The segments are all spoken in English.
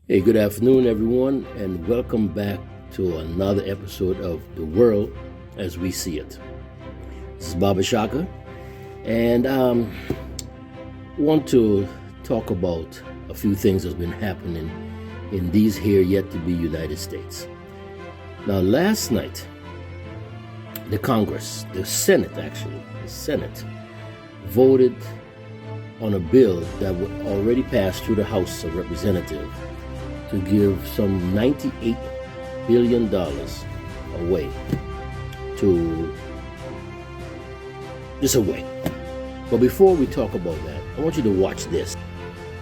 Hey, good afternoon, everyone, and welcome back to another episode of The World as We See It. This is Baba Shaka, and want to talk about a few things that's been happening in these here yet to be United States. Now, last night, the Senate, voted on a bill that would already pass through the House of Representatives to give some $98 billion away away. But before we talk about that, I want you to watch this.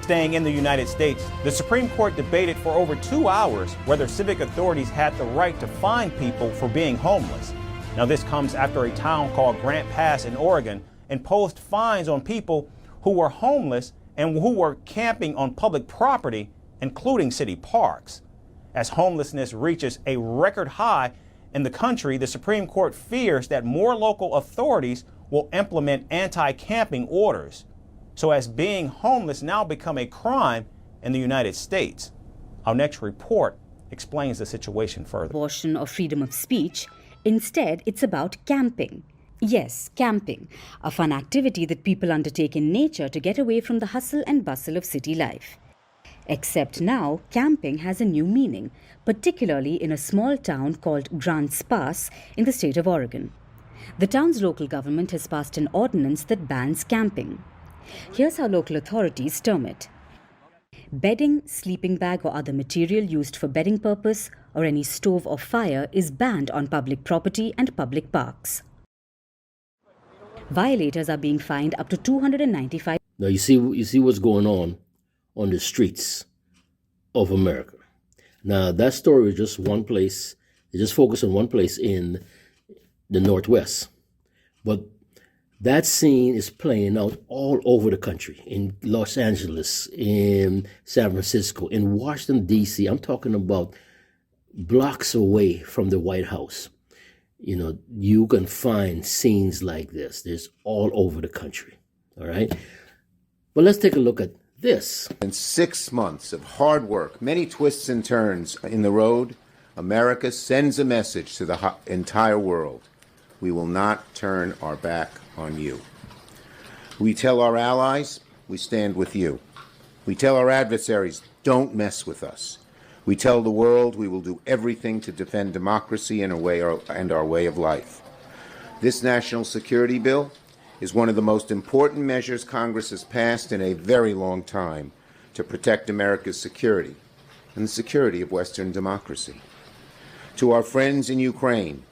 Staying in the United States, the Supreme Court debated for over 2 hours whether civic authorities had the right to fine people for being homeless. Now, this comes after a town called Grant Pass in Oregon imposed fines on people who were homeless and who were camping on public property, including city parks. As homelessness reaches a record high in the country, the Supreme Court fears that more local authorities will implement anti-camping orders. So has being homeless now become a crime in the United States? Our next report explains the situation further. Abortion or freedom of speech. Instead, it's about camping. Yes, camping, a fun activity that people undertake in nature to get away from the hustle and bustle of city life. Except now, camping has a new meaning, particularly in a small town called Grants Pass in the state of Oregon. The town's local government has passed an ordinance that bans camping. Here's how local authorities term it. Bedding, sleeping bag or other material used for bedding purpose or any stove or fire is banned on public property and public parks. Violators are being fined up to $295. Now you see what's going on the streets of America. Now that story is just one place. It just focused on one place in the Northwest, but that scene is playing out all over the country, in Los Angeles, in San Francisco, in Washington, D.C. I'm talking about blocks away from the White House. You know, you can find scenes like this. There's all over the country, all right? But let's take a look at this. In 6 months of hard work, many twists and turns in the road, America sends a message to the entire world. We will not turn our back on you. We tell our allies, we stand with you. We tell our adversaries, don't mess with us. We tell the world we will do everything to defend democracy and our way of life. This national security bill is one of the most important measures Congress has passed in a very long time to protect America's security and the security of Western democracy. To our friends in Ukraine,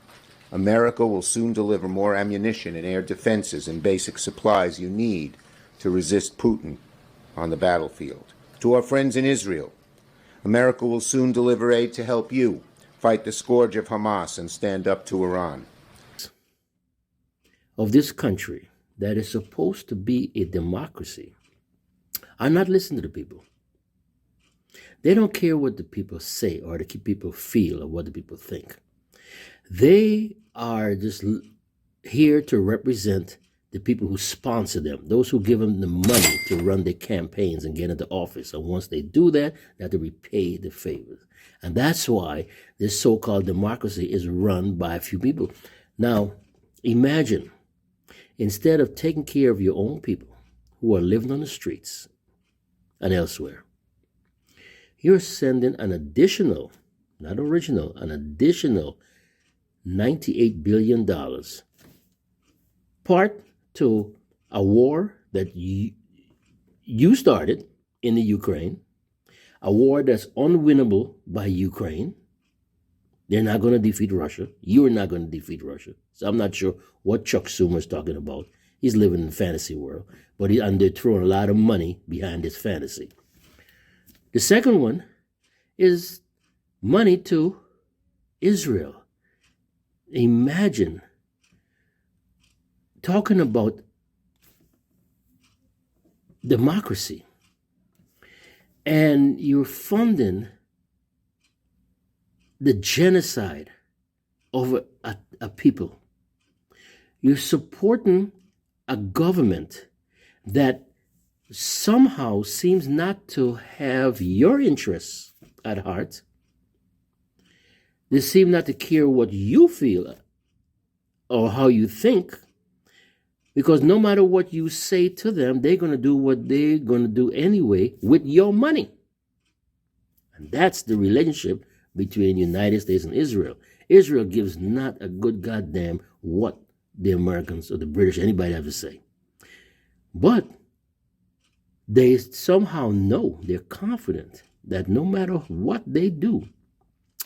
America will soon deliver more ammunition and air defenses and basic supplies you need to resist Putin on the battlefield. To our friends in Israel, America will soon deliver aid to help you fight the scourge of Hamas and stand up to Iran. Of this country that is supposed to be a democracy are not listening to the people. They don't care what the people say or the people feel or what the people think. They are just here to represent the people who sponsor them, those who give them the money to run their campaigns and get into office. And once they do that, they have to repay the favors. And that's why this so-called democracy is run by a few people. Now, imagine, instead of taking care of your own people who are living on the streets and elsewhere, you're sending an additional, not original, an additional $98 billion, part to a war that you started in the Ukraine, a war that's unwinnable by Ukraine. They're not going to defeat Russia. You are not going to defeat Russia. So I'm not sure what Chuck Schumer is talking about. He's living in a fantasy world, but they're throwing a lot of money behind this fantasy. The second one is money to Israel. Imagine talking about democracy and you're funding the genocide of a people. You're supporting a government that somehow seems not to have your interests at heart. They seem not to care what you feel or how you think, because no matter what you say to them, they're going to do what they're going to do anyway with your money. And that's the relationship between United States and Israel. Israel gives not a good goddamn what the Americans or the British, anybody have to say. But they somehow know, they're confident that no matter what they do,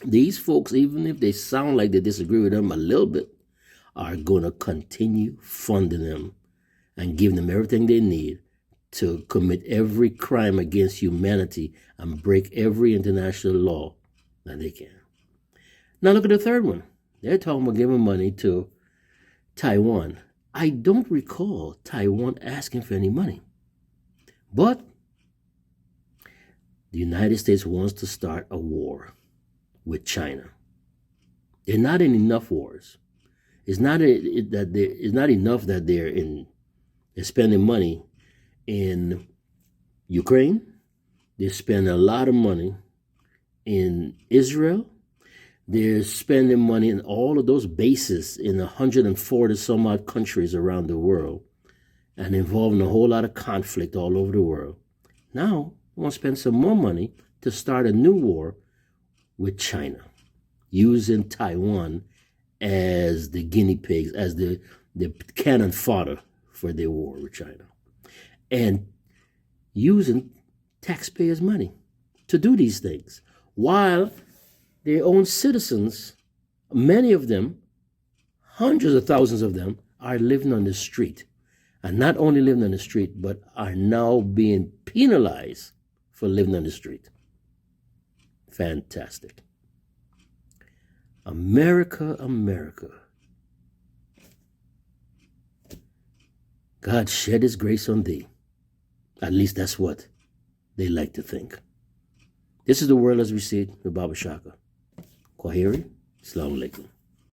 these folks, even if they sound like they disagree with them a little bit, are going to continue funding them and giving them everything they need to commit every crime against humanity and break every international law that they can. Now look at the third one. They're talking about giving money to Taiwan. I don't recall Taiwan asking for any money. But the United States wants to start a war with China. They're not in enough wars. It's not enough that they're spending money in Ukraine. They spend a lot of money in Israel. They're spending money in all of those bases in 140 some odd countries around the world and involving a whole lot of conflict all over the world. Now, they want to spend some more money to start a new war with China, using Taiwan as the guinea pigs, as the cannon fodder for their war with China, and using taxpayers' money to do these things, while their own citizens, many of them, hundreds of thousands of them, are living on the street. And not only living on the street, but are now being penalized for living on the street. Fantastic. America, America. God shed his grace on thee. At least that's what they like to think. This is the world as we see it with Baba Shaka. Kwaheri, Assalamu alaikum.